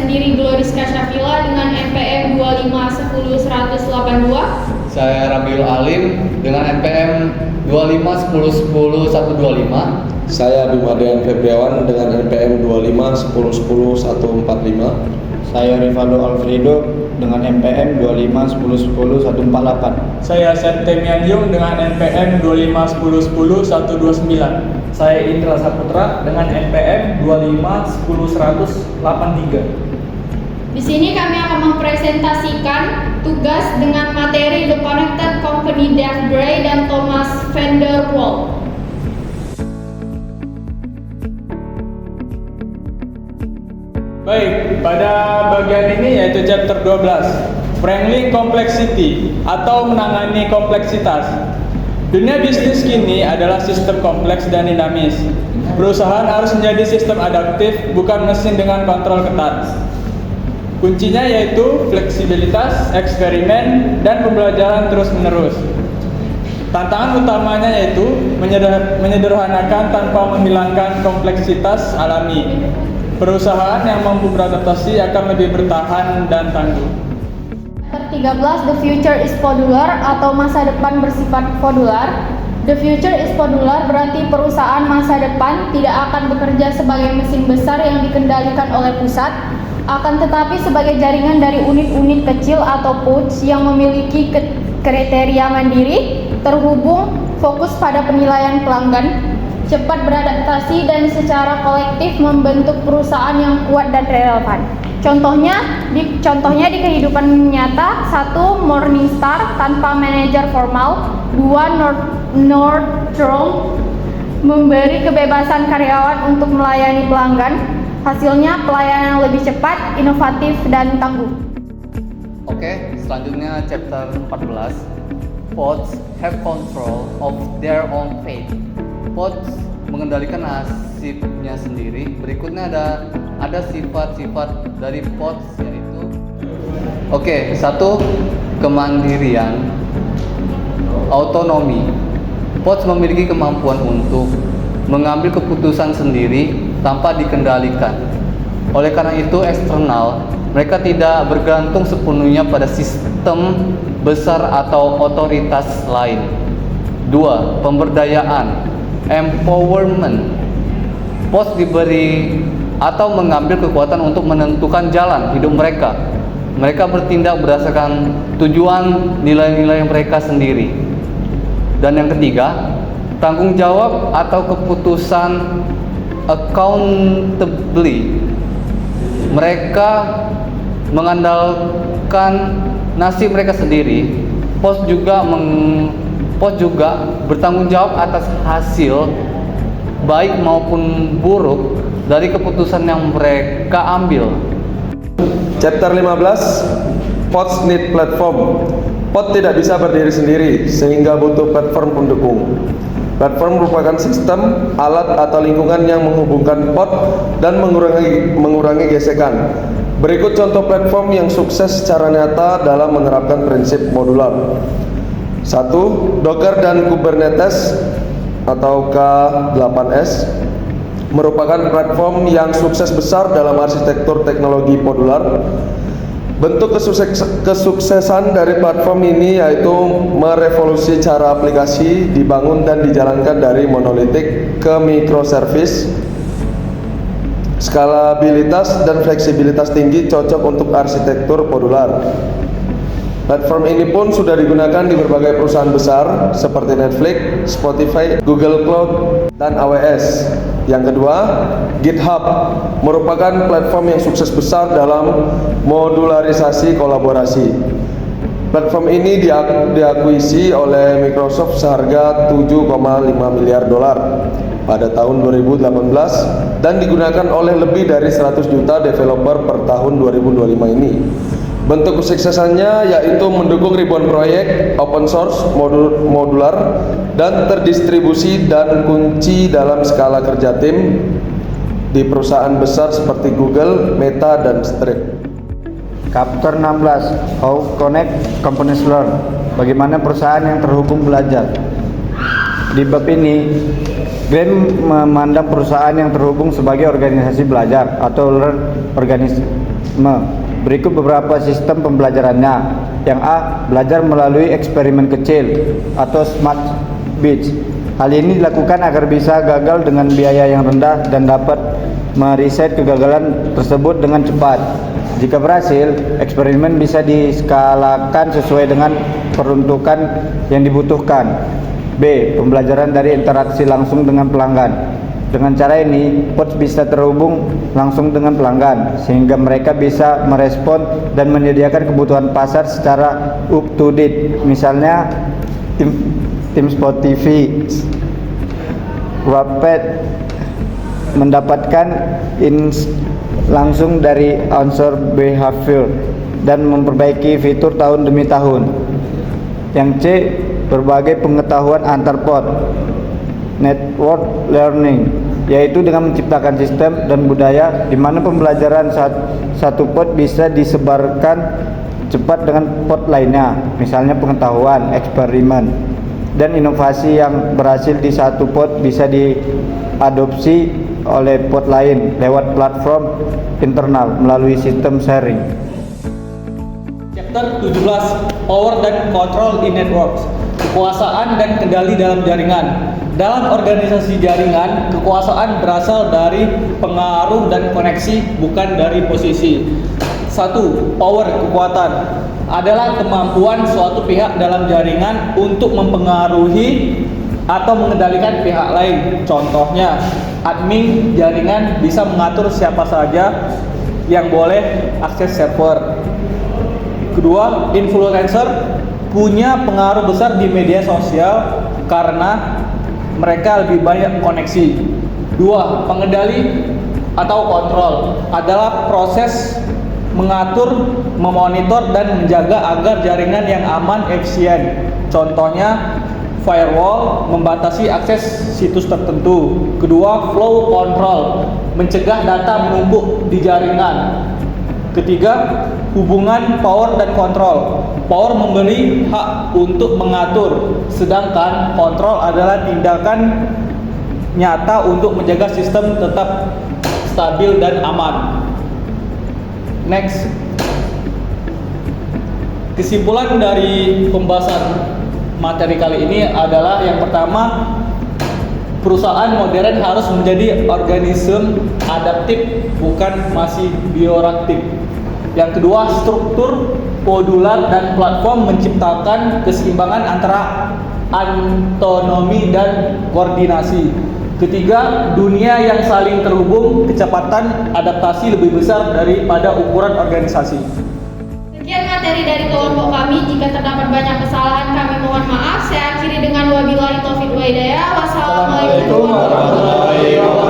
sendiri Gloriska Syafila dengan NPM 2510182. Saya Rabiul Alim dengan NPM 2510125. Saya Bimadean Febriawan dengan NPM 251010145. Saya Rivaldo Alfredo dengan NPM 2510148. Saya Septemian Yung dengan NPM 2510129. Saya Indra Saputra dengan NPM 2510183. Di sini kami akan mempresentasikan tugas dengan materi The Connected Company Dave Bray dan Thomas van der Walt. Baik, pada bagian ini yaitu chapter 12, Wrangling Complexity atau menangani kompleksitas. Dunia bisnis kini adalah sistem kompleks dan dinamis. Perusahaan harus menjadi sistem adaptif, bukan mesin dengan kontrol ketat. Kuncinya yaitu fleksibilitas, eksperimen, dan pembelajaran terus-menerus. Tantangan utamanya yaitu menyederhanakan tanpa menghilangkan kompleksitas alami. Perusahaan yang mampu beradaptasi akan lebih bertahan dan tangguh. Chapter 13, The Future is Podular atau masa depan bersifat podular. The future is podular berarti perusahaan masa depan tidak akan bekerja sebagai mesin besar yang dikendalikan oleh pusat, akan tetapi sebagai jaringan dari unit-unit kecil atau pods yang memiliki kriteria mandiri, terhubung, fokus pada penilaian pelanggan, cepat beradaptasi dan secara kolektif membentuk perusahaan yang kuat dan relevan. Contohnya di kehidupan nyata, 1. Morningstar tanpa manajer formal, 2. Nordstrom memberi kebebasan karyawan untuk melayani pelanggan. Hasilnya pelayanan yang lebih cepat, inovatif dan tangguh. Oke, selanjutnya chapter 14. Pods have control of their own fate. Pods mengendalikan nasibnya sendiri. Berikutnya ada sifat-sifat dari pods yaitu 1. Kemandirian, autonomi. Pods memiliki kemampuan untuk mengambil keputusan sendiri tanpa dikendalikan. Oleh karena itu eksternal, mereka tidak bergantung sepenuhnya pada sistem besar atau otoritas lain. 2. Pemberdayaan, empowerment. Pods diberi atau mengambil kekuatan untuk menentukan jalan hidup mereka. Mereka bertindak berdasarkan tujuan nilai-nilai mereka sendiri. Dan yang ketiga, tanggung jawab atau keputusan, accountability. Mereka mengandalkan nasib mereka sendiri. Pods juga bertanggung jawab atas hasil baik maupun buruk dari keputusan yang mereka ambil. Chapter 15, Pods need platform. Pod tidak bisa berdiri sendiri sehingga butuh platform pendukung. Platform merupakan sistem, alat atau lingkungan yang menghubungkan pod dan mengurangi gesekan. Berikut contoh platform yang sukses secara nyata dalam menerapkan prinsip modular. 1. Docker dan Kubernetes atau K8s merupakan platform yang sukses besar dalam arsitektur teknologi modular. Bentuk kesuksesan dari platform ini yaitu merevolusi cara aplikasi dibangun dan dijalankan dari monolitik ke microservice. Skalabilitas dan fleksibilitas tinggi cocok untuk arsitektur modular. Platform ini pun sudah digunakan di berbagai perusahaan besar seperti Netflix, Spotify, Google Cloud, dan AWS. Yang kedua, GitHub merupakan platform yang sukses besar dalam modularisasi kolaborasi. Platform ini diakuisisi oleh Microsoft seharga 7,5 miliar dolar pada tahun 2018 dan digunakan oleh lebih dari 100 juta developer per tahun 2025 ini. Bentuk kesuksesannya yaitu mendukung ribuan proyek open source modular dan terdistribusi dan kunci dalam skala kerja tim di perusahaan besar seperti Google, Meta, dan Stripe. Chapter 16, How Connect Companies Learn. Bagaimana perusahaan yang terhubung belajar. Di bab ini Glenn memandang perusahaan yang terhubung sebagai organisasi belajar atau learn organisme. Berikut beberapa sistem pembelajarannya. Yang A, belajar melalui eksperimen kecil atau smart bits. Hal ini dilakukan agar bisa gagal dengan biaya yang rendah dan dapat meriset kegagalan tersebut dengan cepat. Jika berhasil, eksperimen bisa diskalakan sesuai dengan peruntukan yang dibutuhkan. B, pembelajaran dari interaksi langsung dengan pelanggan. Dengan cara ini, PODS bisa terhubung langsung dengan pelanggan, sehingga mereka bisa merespon dan menyediakan kebutuhan pasar secara up to date. Misalnya, tim Spotify, Wattpad mendapatkan langsung dari unsur behavior dan memperbaiki fitur tahun demi tahun. Yang C, berbagai pengetahuan antar pod, network learning, yaitu dengan menciptakan sistem dan budaya di mana pembelajaran satu pod bisa disebarkan cepat dengan pod lainnya, misalnya pengetahuan, eksperimen, dan inovasi yang berhasil di satu pod bisa diadopsi oleh pod lain lewat platform internal melalui sistem sharing. Chapter 17, Power dan Control in Networks. Kekuasaan dan kendali dalam jaringan. Dalam organisasi jaringan, kekuasaan berasal dari pengaruh dan koneksi, bukan dari posisi. 1. Power, kekuatan adalah kemampuan suatu pihak dalam jaringan untuk mempengaruhi atau mengendalikan pihak lain. Contohnya, admin jaringan bisa mengatur siapa saja yang boleh akses server. Kedua, influencer punya pengaruh besar di media sosial karena mereka lebih banyak koneksi. Dua, pengendali atau kontrol adalah proses mengatur, memonitor, dan menjaga agar jaringan yang aman, efisien. Contohnya, firewall membatasi akses situs tertentu. Kedua, flow control mencegah data menumpuk di jaringan. Ketiga, hubungan power dan kontrol. Power memberi hak untuk mengatur, sedangkan kontrol adalah tindakan nyata untuk menjaga sistem tetap stabil dan aman. Next. Kesimpulan dari pembahasan materi kali ini adalah yang pertama, perusahaan modern harus menjadi organisme adaptif, bukan masih bioreaktif. Yang kedua, struktur modular dan platform menciptakan keseimbangan antara autonomi dan koordinasi. Ketiga, dunia yang saling terhubung, kecepatan adaptasi lebih besar daripada ukuran organisasi. Sekian materi dari kelompok kami. Jika terdapat banyak kesalahan, kami mohon maaf. Saya akhiri dengan wabillahi taufiq wa hidayah. Wassalamualaikum warahmatullahi wabarakatuh.